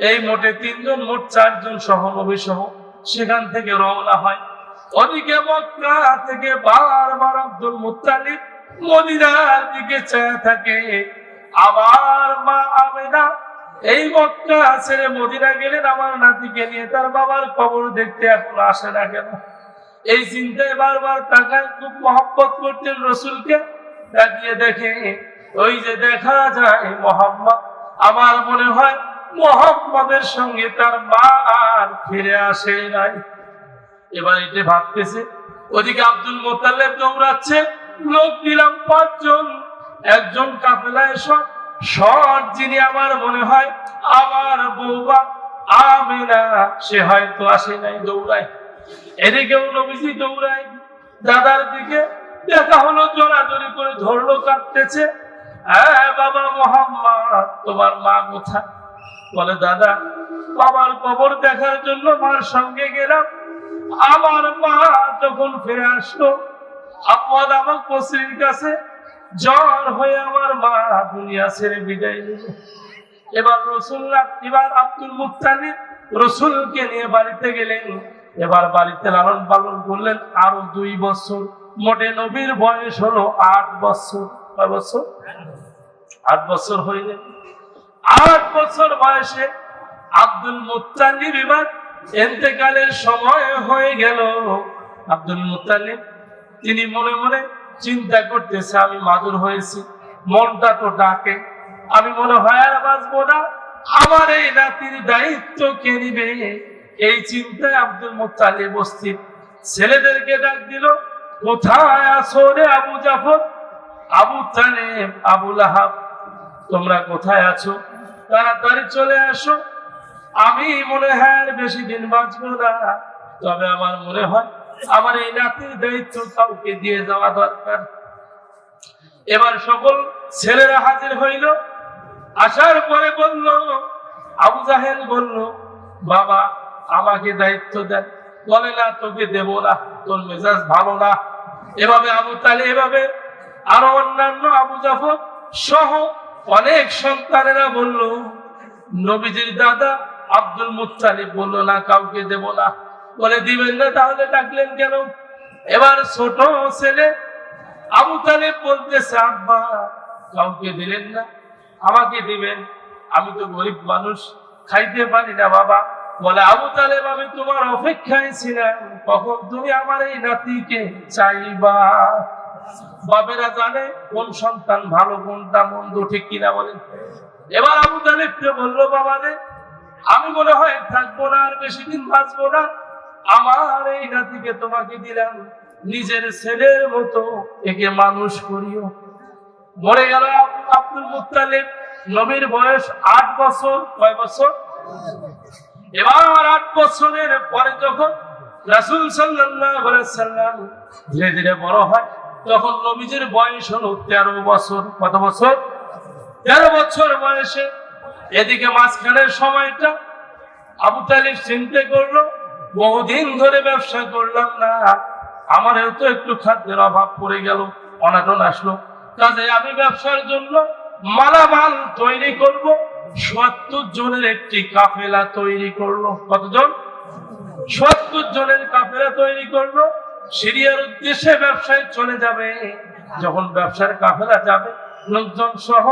এই মোটে 3 জন, মোট 4 জন সহ নবী সহ সেখান থেকে রওনা হয়। ওদিকে মক্কা থেকে বারবার আব্দুল মুত্তালিব মদিনার দিকে চেয়ে থাকে। আবার মা আমিনা এই মক্কা ছেড়ে মদিনা গেলেন আমার নাতিকে নিয়ে, তার বাবার কবর দেখতে এখন আসে না কেন, এই চিন্তায় বারবার তাকায়। খুব মহব্বত করতেন রাসূলকে, তাকিয়ে দেখে ওই যে দেখা যায় মুহাম্মদ, আমার মনে হয় মুহাম্মদের সঙ্গে তার মা আর ফিরে আসে নাই। এবার এটা ভাবতেছে, ওদিকে আব্দুল মুত্তালিব দৌড়াচ্ছে, লোক দিলাম 5 জন, একজন কাফেলায় শট যিনি আমার মনে হয় আমার বৌবা আমিনা, সে হয়তো আসে নাই, দৌড়ায়। এদিকেও নবীজি দৌড়ায় দাদার দিকে, দেখা হলো জোরাজোরি করে ধরলো, কাঁদতেছে, হ্যাঁ বাবা মুহাম্মদ তোমার মা কোথায়? বলে দাদা বাবার কবর দেখার জন্য মার সঙ্গে গেলাম, আমার মা যখন ফিরে আসলো আপদ আমাকে বসরির কাছে জ্বর হয়ে আমার মা দুনিয়া ছেড়ে বিদায় নিল। এবার রাসূলুল্লাহ, এবার আব্দুল মুত্তালিব রাসূলকে নিয়ে বাড়িতে গেলেন। এবার বাড়িতে লালন পালন করলেন আরো 2 বছর, মোটে নবীর বয়স হলো 8 বছর। কয় বছর? 8 বছর হইলে 8 বছর বয়সে আব্দুল মুত্তালিব এবার ইন্তেকালের সময় হয়ে গেল। আব্দুল মুত্তালিব তিনি মনে মনে চিন্তা করতেছে, আমি মাদুর হয়েছি, মনটা তো ডাকে, আমি মনে হয় আর বাঁচবো না, আমার এই নাতির দায়িত্ব কে নিবে? এই চিন্তায় আব্দুল মুত্তালিব অস্থির। ছেলেদেরকে ডাক দিল, কোথায় আছো রে আবু জাফর, আবু তালেব, আবু লাহাব, তোমরা কোথায় আছো? তাড়াতাড়ি চলে আসো, আমি মনে হয় আর বেশি দিন বাঁচবো না, তবে আমার মনে হয় আমার এই নাতির দায়িত্ব কাউকে দিয়ে যাওয়া দরকার। এবার সকল ছেলেরা হাজির হইল। আসার পরে বলল, আবু জাহেল বলল, বাবা আমাকে দায়িত্ব দেন। বলে না তোকে দেব না, তোর মেজাজ ভালো না। এভাবে আবু তালেব, এভাবে আরো অন্যান্য আবু জাফর সহ অনেক সন্তানেরা বলল। নবীজির দাদা আব্দুল মুত্তালিব বলল, না কাউকে দেব না। বলে দিবেন না, তাহলে ডাকলেন কেন? এবার ছোট ছেলে আবু তালেব বলতেছে, আব্বা কাউকে দিলেন না, আমাকে দিবেন, আমি তো গরিব মানুষ, খাইতে পারি না বাবা, বলে আবু তালেব আমি তোমার অপেক্ষায় ছিলাম, কখন তুমি আমার এই নাতিকে চাইবা। বাবেরা জানে কোন সন্তান ভালো কোনটা মন্দ, ঠিক কিনা বলেন। এবার আবু তালেবকে বললো, বাবা রে আমি মনে হয় থাকবো না, আর বেশি দিন বাঁচবো না, আমার এই নাতিকে তোমাকে দিলাম, নিজের ছেলের মতো একে মানুষ করিও। মরে গেল আব্দুল মুত্তালিব। নবীর বয়স 8 বছর। কয় বছর? এবার 8 বছরের পরে যখন রাসূল সাল্লাল্লাহু আলাইহি ওয়াসাল্লাম ধীরে ধীরে বড় হয়, তখন নবীজির বয়স হলো 13 বছর। কত বছর? 13 বছর বয়সে। এদিকে মাঝখানের সময়টা আবু তালিব চিন্তা করলো, বহুদিন ধরে ব্যবসা করলাম না, আমারও তো একটু খাদ্যের অভাব পড়ে গেল, অনাটন আসলো, কাজে আমি ব্যবসার জন্য মালামাল তৈরি করব। ৭০ জনের একটি কাফেলা তৈরি করলো। কতজন? ৭০ জনের কাফেলা তৈরি করলো। সিরিয়ার উদ্দেশ্যে ব্যবসায় চলে যাবে। যখন ব্যবসার কাফেলা যাবে লোকজন সহ,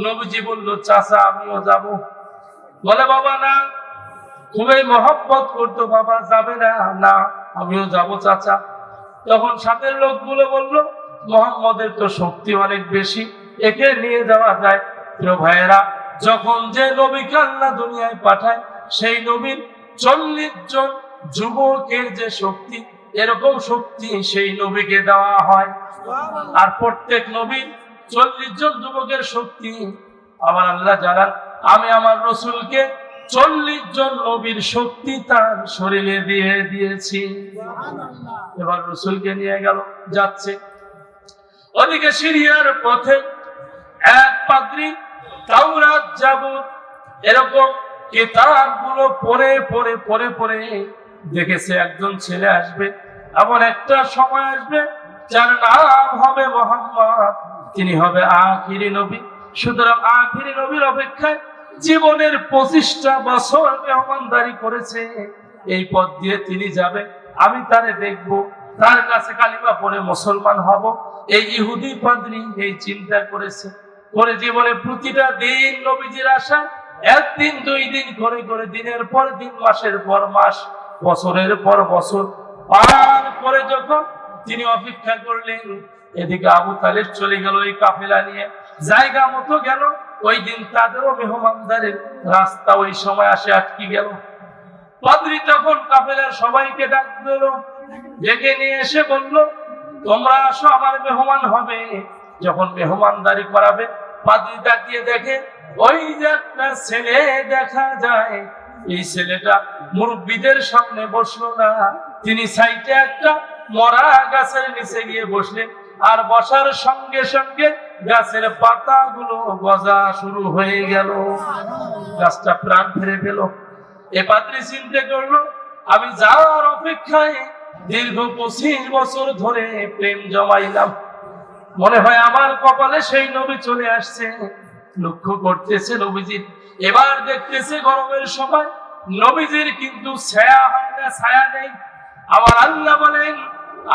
নবীজি বলল, চাচা আমিও যাব। বলে বাবা না, খুবই মহব্বত করতো, বাবা যাবে না? না আমিও যাব চাচা। তখন সাথের লোকগুলো বলল, মুহাম্মদের তো শক্তি অনেক বেশি, একে নিয়ে যাওয়া যায়। প্রিয় ভাইয়েরা, যখন যে নবীকে আল্লাহ দুনিয়ায় পাঠায়, সেই নবীর 40 জন যুবকের যে শক্তি, এরকম শক্তি সেই নবীকে দেওয়া হয়। আর প্রত্যেক নবীর 40 জন যুবকের শক্তি আমার আল্লাহ জানান, আমি আমার রসুলকে 40 জন নবীর শক্তি তার শরীরে দিয়ে দিয়েছি। এবার রসুলকে নিয়ে গেল, যাচ্ছে। ওদিকে সিরিয়ার পথে এক পাদ্রী তাওরাত জাবুর এরকম কিতাবগুলো পড়ে পড়ে পড়ে পড়ে দেখেছে একজন ছেলে আসবে, এমন একটা সময় আসবে যার নাম হবে মুহাম্মদ, তিনি হবে আখিরি নবী। সুতরাং আখিরি নবীর অপেক্ষায় জীবনের 25টা বছর মেহমানদারি করেছে, এই পথ দিয়ে তিনি যাবে, আমি তারে দেখবো, তার কাছে কালিমা পড়ে মুসলমান হব। এই ইহুদি পাদ্রী এই চিন্তা করেছে, করে জীবনে প্রতিটা দিন নবীজির আশা, একদিন 2 দিন করে করে দিনের পর দিন, মাসের পর মাস, বছরের পর বছর পার করে যখন তিনি অপেক্ষা করলেন, এদিকে আবু তালেব চলে গেল এই কাফেলা নিয়ে, জায়গা মতো গেল। ওই দিন তাদেরও মেহমানদারের রাস্তা ওই সময় আসে আটকে গেল। পাদ্রী তখন কাফেলার সবাইকে ডাক দিল, ডেকে নিয়ে এসে বলল, তোমরা আসো, আমার মেহমান হবে। যখন মেহমানদারি করাবে, পাদ্রী তাকিয়ে দেখে ওই যে একটা ছেলে দেখা যায়, এই ছেলেটা মুরব্বীদের সামনে বসলো না, তিনি সাইডে একটা মরা গাছের নিচে গিয়ে বসলেন। আর বসার সঙ্গে সঙ্গে গাছের পাতাগুলো গজা শুরু হয়ে গেল, গাছটা প্রাণ ফিরে পেল। এ পাদ্রী চিন্তা করলো, আমি যাওয়ার অপেক্ষায় দীর্ঘ 25 বছর ধরে প্রেম জমাইলাম, মনে হয় আমার কপালে সেই নবী চলে আসছে। লক্ষ্য করতেছে নবীজির, এবার দেখতেছে গরমের সময় নবীজির কিন্তু ছায়া হয় না, ছায়া নেই। আমার আল্লাহ বলেন,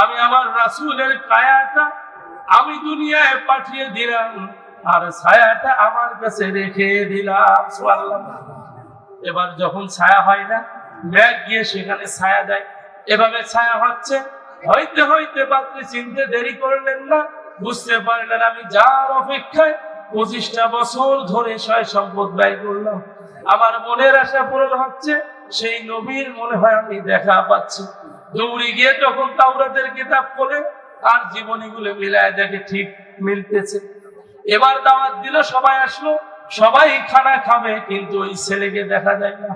আমি আমার রাসূলের কায়াটা আমি দুনিয়ায় পাঠিয়ে দিলাম, আর ছায়াটা আমার কাছে রেখে দিলাম। সুবহানাল্লাহ। এবার যখন ছায়া হয় না, মেঘ গিয়ে সেখানে ছায়া দেয়, এভাবে ছায়া হচ্ছে। হইতে হইতে পাদ্রী চিনতে দেরি করলেন না, বুঝতে পারলেন আমি যার অপেক্ষায় 25টা বছর ধরে সয় সম্পদ ব্যয় করলাম, আমার মনের আশা পূরণ হচ্ছে, সেই নবীর মনে হয় আমি দেখা পাচ্ছি। দৌড়ে গিয়ে তখন তাওরাতের কিতাব খোলে আর জীবনীগুলো মিলায় দেখে, ঠিক মিলতেছে। এবার দাওয়াত দিল, সবাই আসলো, সবাই খানা খাবে, কিন্তু ওই ছেলেকে দেখা যায় না।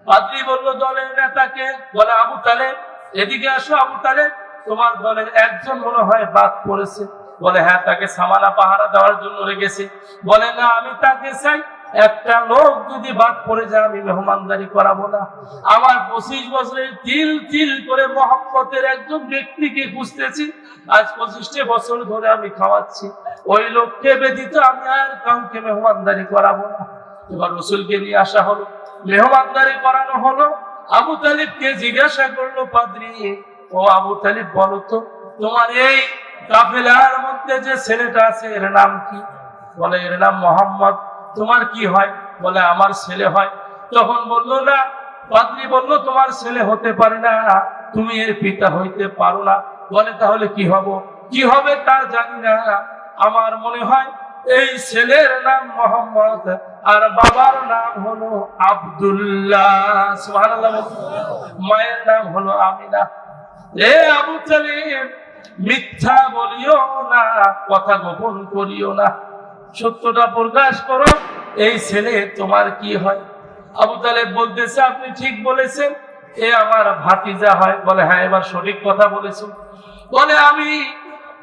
পাদ্রী বলল, দলের নেতাকে? বলে আবু তালেব। এদিকে আসো আবু তালেব, তোমার দলের একজন মনে হয় বাদ পড়েছে। বলে হ্যাঁ, তাকে সামানা পাহারা দেওয়ার জন্য রেখেছি। বলে না, আমি তাকে চাই, একটা লোক যদি বাদ পড়ে যায় আমি মেহমানদারি করাবো না। আমার 25 বছরের তিল তিল করে মহব্বতের একজন ব্যক্তিকে খুঁজতেছি, আজ 25টা বছর ধরে আমি খাওয়াচ্ছি, ওই লোককে ব্যতীত আমি আর কাউকে মেহমানদারি করাবো না। এবার রসুলকে নিয়ে আসা হলো, মেহমানদারি করানো হলো। আবু তালিবকে জিজ্ঞাসা করলো পাদ্রী, ও আবু তালিব বলো তো, তোমার এই কাফেলার মধ্যে যে ছেলেটা আছে এর নাম কি? বলে এর নাম মোহাম্মদ। তোমার কি হয়? বলে আমার ছেলে হয়। তখন বললো না, পাদ্রী বলল তোমার ছেলে হতে পারে না, তুমি এর পিতা হইতে পারো না। বলে তাহলে কি হবে তা জানি না, আমার মনে হয় এই ছেলের নাম মোহাম্মদ আর বাবার নাম হলো আব্দুল্লাহ। সুবহানাল্লাহ। মায়ের নাম হলো আমিনা। এ আবু তালিব, মিথ্যা বলিও না, কথা গোপন করিও না, সত্যটা প্রকাশ করো, এই ছেলে তোমার কি হয়? আবু তালেব বলতেছে আপনি ঠিক বলেছেন, এ আমার ভাতিজা হয়। বলে হ্যাঁ, এবার সঠিক কথা বলেছো। বলে আমি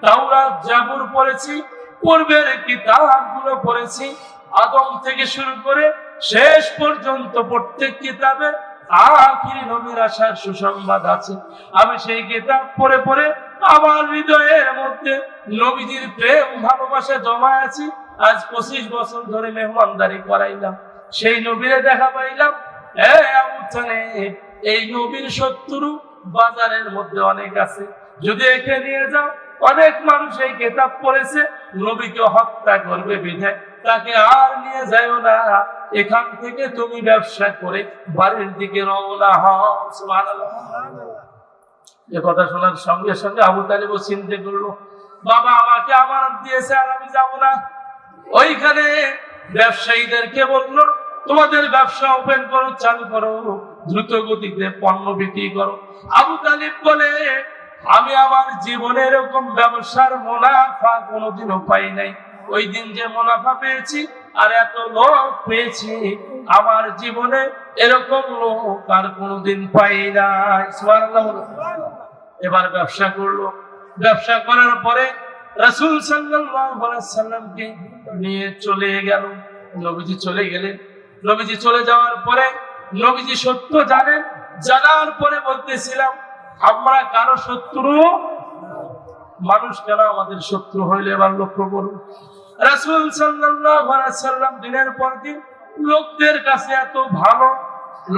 তাওরাত জাবুর পড়েছি, পূর্বের কিতাবগুলো পড়েছি, আদম থেকে শুরু করে শেষ পর্যন্ত প্রত্যেক কিতাবে আখিরি নবীর আসার সুসংবাদ আছে। আমি সেই কিতাব পড়ে পড়ে আমার হৃদয়ের মধ্যে নবীজির প্রেম ভালোবাসা জমা আছে। আজ 25 বছর ধরে মেহমানদারি করাইলাম, সেই নবীরে দেখা পাইলাম। আবু তালেব, এই নবীর শত্রু বাজারের মধ্যে অনেক আছে, যদি একে নিয়ে যাও, অনেক মানুষ এই কিতাব পড়েছে, নবীকে হত্যা করবে বিধায় তাকে আর নিয়ে যাও না, এখান থেকে তুমি ব্যবসা করে বাড়ির দিকে রওনা হও। সুবহানাল্লাহ। এ কথা শোনার সঙ্গে সঙ্গে আবু তালেব চিন্তা করলো, বাবা আমাকে আমানত দিয়েছে আর আমি যাব না। ওইখানে ব্যবসায়ীদেরকে বললো তোমাদের ব্যবসা ওপেন করো, চালু করো, দ্রুত গতিতে পণ্য বিক্রি করো। আবু তালেব বলে আমি আমার জীবনে এরকম ব্যবসার মুনাফা কোনোদিনও পাই নাই। ওই দিন যে মুনাফা পেয়েছি আর এত লোক পেয়েছি, আমার জীবনে এরকম লোক আর কোনোদিন পাই নাই। সুবহানাল্লাহ। এবার ব্যবসা করলো। ব্যবসা করার পরে রাসূল সাল্লাল্লাহু আলাইহি সাল্লামকে নিয়ে চলে গেল। নবীজি চলে গেলেন। নবীজি চলে যাওয়ার পরে নবীজি সত্য জানেন, জানার পরে বলতেছিলাম আমরা কারো শত্রু, মানুষ কেন আমাদের শত্রু হইলে এবার লক্ষ্য করুন। রাসূল সাল্লাল্লাহু আলাইহি সাল্লাম দিনের পর দিন লোকদের কাছে এত ভালো,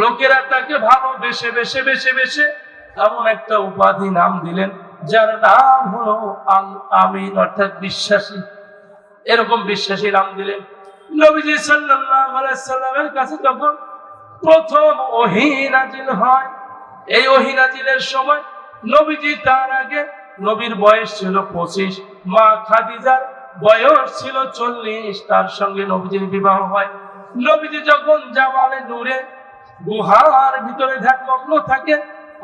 লোকেরা তাকে ভালো বেশে বেশে বেশে বেশে এমন একটা উপাধি নাম দিলেন যার নাম হলো আল আমিন, অর্থাৎ বিশ্বাসী। এরকম বিশ্বাসী নাম দিলেন। নবীজি সাল্লাল্লাহু আলাইহি সাল্লামের কাছে যখন প্রথম ওহী নাজিল হয়, এই ওহী নাজিলের সময় নবীজি, তার আগে নবীর বয়স ছিল 25, মা খাদিজার বয়স ছিল 40, তার সঙ্গে নবীজির বিবাহ হয়। নবীজি যখন জামালে নূরে গুহার ভিতরে ধ্যানমগ্ন থাকে,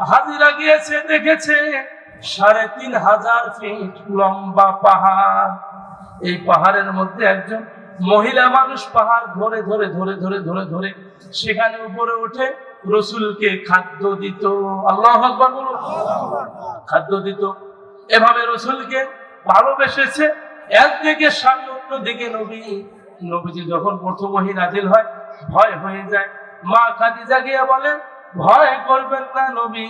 হাজিরা গিয়েছে, দেখেছে 3500 ফিট লম্বা পাহাড়। এই পাহাড়ের মধ্যে একজন মহিলা মানুষ পাহাড় ধরে ধরে ধরে ধরে ধরে ধরে সেখানে উপরে উঠে রসুলকে খাদ্য দিত। আল্লাহু আকবার বলুন। খাদ্য দিত। এভাবে রসুলকে ভালোবেসেছে। একদিকে স্বামী, অন্যদিকে নবী। নবীজি যখন প্রথম ওহী নাজিল হয় ভয় হয়ে যায়। মা খাদিজা গিয়ে বলেন ভয় করবেন না নবী,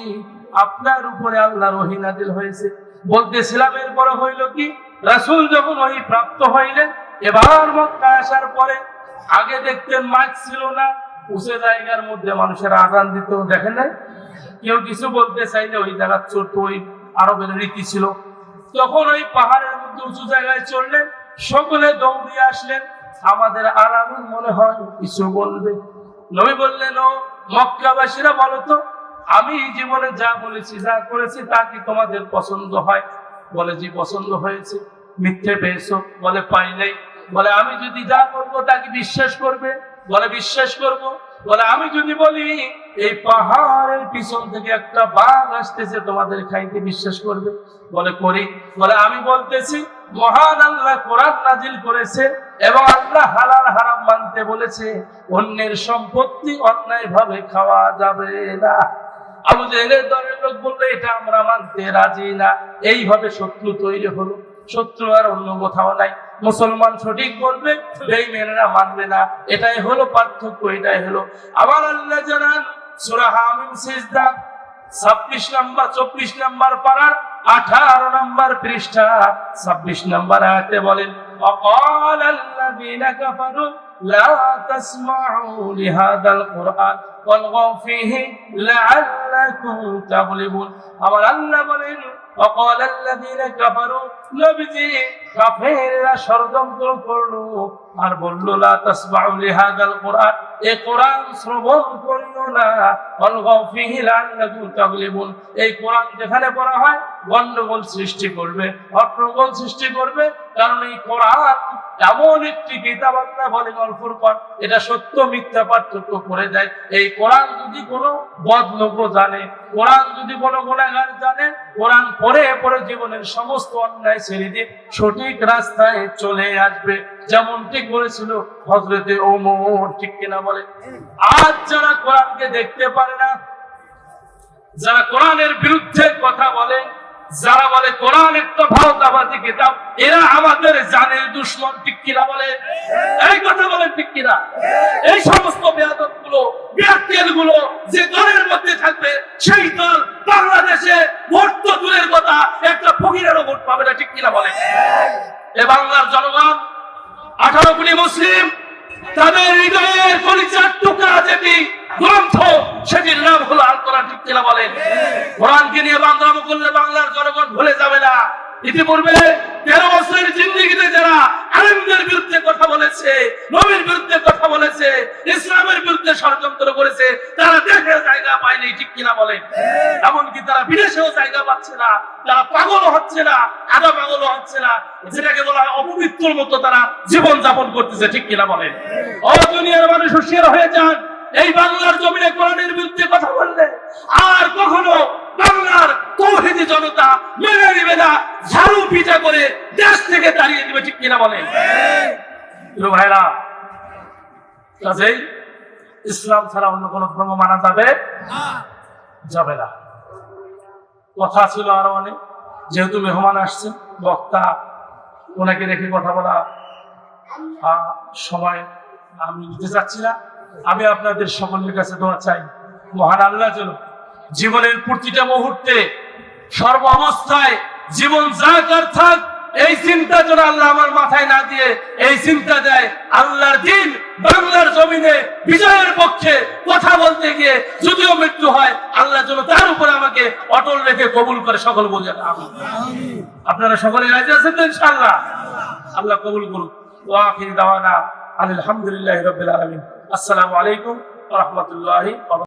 আপনার উপরে আল্লাহর ওহী নাজিল হয়েছে। বলতেছিলাম এরপরে হইল কি, রাসূল যখন ওহী প্রাপ্ত হইলেন, এবার মক্কা আসার পরে আগে দেখতেন মাইক ছিল না, উঁচু জায়গার মধ্যে মানুষের আযান দিত, দেখেন না? কেউ কিছু বলতে চাইলে ওই জায়গা ছোট, ওই আরবের রীতি ছিল। তখন ওই পাহাড়ের মধ্যে উঁচু জায়গায় চললেন, সকলে দৌড়িয়ে আসলেন, আমাদের আলামিন মনে হয় কিছু বলবে। নবী বললেন ও মক্কাবাসীরা, বলো তো আমি জীবনে যা বলেছি যা করেছি তা কি তোমাদের পছন্দ হয়? বলে জি পছন্দ হয়েছে। মিথ্যে পেয়েছো? বলে পাই নাই। বলে আমি যদি যা করবো তা কি বিশ্বাস করবে? বলে বিশ্বাস করব। বলে আমি যদি বলি এই পাহাড়ের পিছন থেকে একটা বাঘ আসতেছে তোমাদের খাইতে, বিশ্বাস করবে? বলে করি। বলে আমি বলতেছি মহান আল্লাহ কোরআন নাজিল করেছে এবং আল্লাহ হালাল হারাম মানতে বলেছে, অন্যের সম্পত্তি অন্যায় ভাবে খাওয়া যাবে না। আবু জেহেলের দলের লোক বললো এটা আমরা মানতে রাজি না। এইভাবে শত্রু তৈরি হলো। শত্রু আর অন্য কোথাও নাই। মুসলমান সঠিক বলবে, বেঈমানেরা মানবে না। এটাই হলো পার্থক্য, এটাই হলো। আবার আল্লাহ জানান সূরা হামিম সিজদা 26 নম্বর 24 নম্বর পারার 18 নম্বর পৃষ্ঠা 26 নম্বর আয়াতে বলেন وقال الذين كفروا لا تسمعوا لهذا القرآن والغوا فيه لعلكم تغلبون। আমার আল্লাহ বলেন وقال الذين كفروا নবীজি কাফেররা ষড়যন্ত্র করলো আর বলল লা তাসমাউ লিহাদাল কোরআন, এই কোরআন শ্রবণ করিও না, অলগাও ফিহি লাআল্লাকুম তাগলিবুন, এই কোরআন যেখানে পড়া হয় গন্ডগোল সৃষ্টি করবে, হট্টগোল সৃষ্টি করবে। কারণ এই কোরআন এমন একটি কিতাব, আল্লাহ বলেন আল ফুরকান, এটা সত্য মিথ্যা পার্থক্য করে দেয়। এই কোরআন যদি কোনো বদলোক জানে, কোরআন যদি কোনো গুনাহগার জানে, কোরআন পড়ে পড়ে জীবনের সমস্ত অন্যায় ছেড়ে দিয়ে সঠিক রাস্তায় চলে আসবে, যেমনটি করেছিল হযরতে ওমর, ঠিক কিনা বলে? আজ যারা কোরআনকে দেখতে পারে না, যারা কোরআনের বিরুদ্ধে কথা বলে, যারা বলে কোরআন একটা ভাওতাবাদী কিতাব, এরা আমাদের জানের দুশমন, ঠিক কিনা বলে? এই কথা বলেন ঠিক কিনা? এই সমস্ত বেয়াদবগুলো, বেয়াক্কেলগুলো যে দলের মধ্যে থাকবে, সেই দল বাংলাদেশে ভোট তো দূরের কথা, একটা ফকিরেরও ভোট পাবে না, ঠিক কিনা বলে? এ বাংলার জনগণ 18 কোটি মুসলিম, তাদের হৃদয়ের পরিচয় টুকরা যেটি গ্রন্থ, সেটির নাম হলো আল কোরআন, ঠিক কিনা বলেন? কোরআনকে নিয়ে বাংলামো করলে বাংলার জনগণ ভুলে যাবে না। ইতিপূর্বে 13 বছরের জিন্দেগিতে যারা আলেমদের বিরুদ্ধে কথা বলেছে, নবীর বিরুদ্ধে কথা বলেছে, ইসলামের বিরুদ্ধে ষড়যন্ত্র করেছে, তারা দেশে জায়গা পায়নি, ঠিক কিনা বলেন? এমনকি তারা বিদেশেও জায়গা পাচ্ছে না, তারা পাগল হচ্ছে না, আধা পাগল হচ্ছে না, যেটাকে বলা হয় অপবিত্রর মতো তারা জীবন যাপন করতেছে, ঠিক কিনা বলেন? ও দুনিয়ার মানুষ হুঁশিয়ার হয়ে যান, এই বাংলার জমিনে কোরআনের বিরুদ্ধে কথা বললে আর কখনো বাংলার তৌহিদি জনতা মেনে নেবে না, ঝাড়ু পিটা করে দেশ থেকে তাড়িয়ে দিবে, ঠিক কিনা বলেন? ভাইরা, কাজেই ইসলাম ছাড়া অন্য কোন ধর্ম মানা যাবে যাবে না। কথা ছিল আরো অনেক, যেহেতু মেহমান আসছে, বক্তা, ওনাকে রেখে কথা বলা সময় আমি নিতে চাচ্ছি না। আমি আপনাদের সকলের কাছে দোয়া চাই, মহান আল্লাহ যেন জীবনের প্রতিটা মুহূর্তে, সর্ব অবস্থায় জীবন যা কার থাক, এই চিন্তা যেন আল্লাহ আমার মাথায় না দিয়ে এই চিন্তা দেয় আল্লাহর দিন বাংলার জমিনে বিজয়ের পক্ষে কথা বলতে গিয়ে যদিও মৃত্যু হয়, আল্লাহ যেন তার উপরে আমাকে অটল রেখে কবুল করে, সকল বলে আমিন। আপনারা সকলে রাজি আছেন তো? ইনশাআল্লাহ আল্লাহ কবুল করুন। ওয়া আখির দাওয়ানা আলহামদুলিল্লাহি রাব্বিল আলামিন। আসসালামু আলাইকুম ওয়া রাহমাতুল্লাহি ওয়া বারাকাতুহু।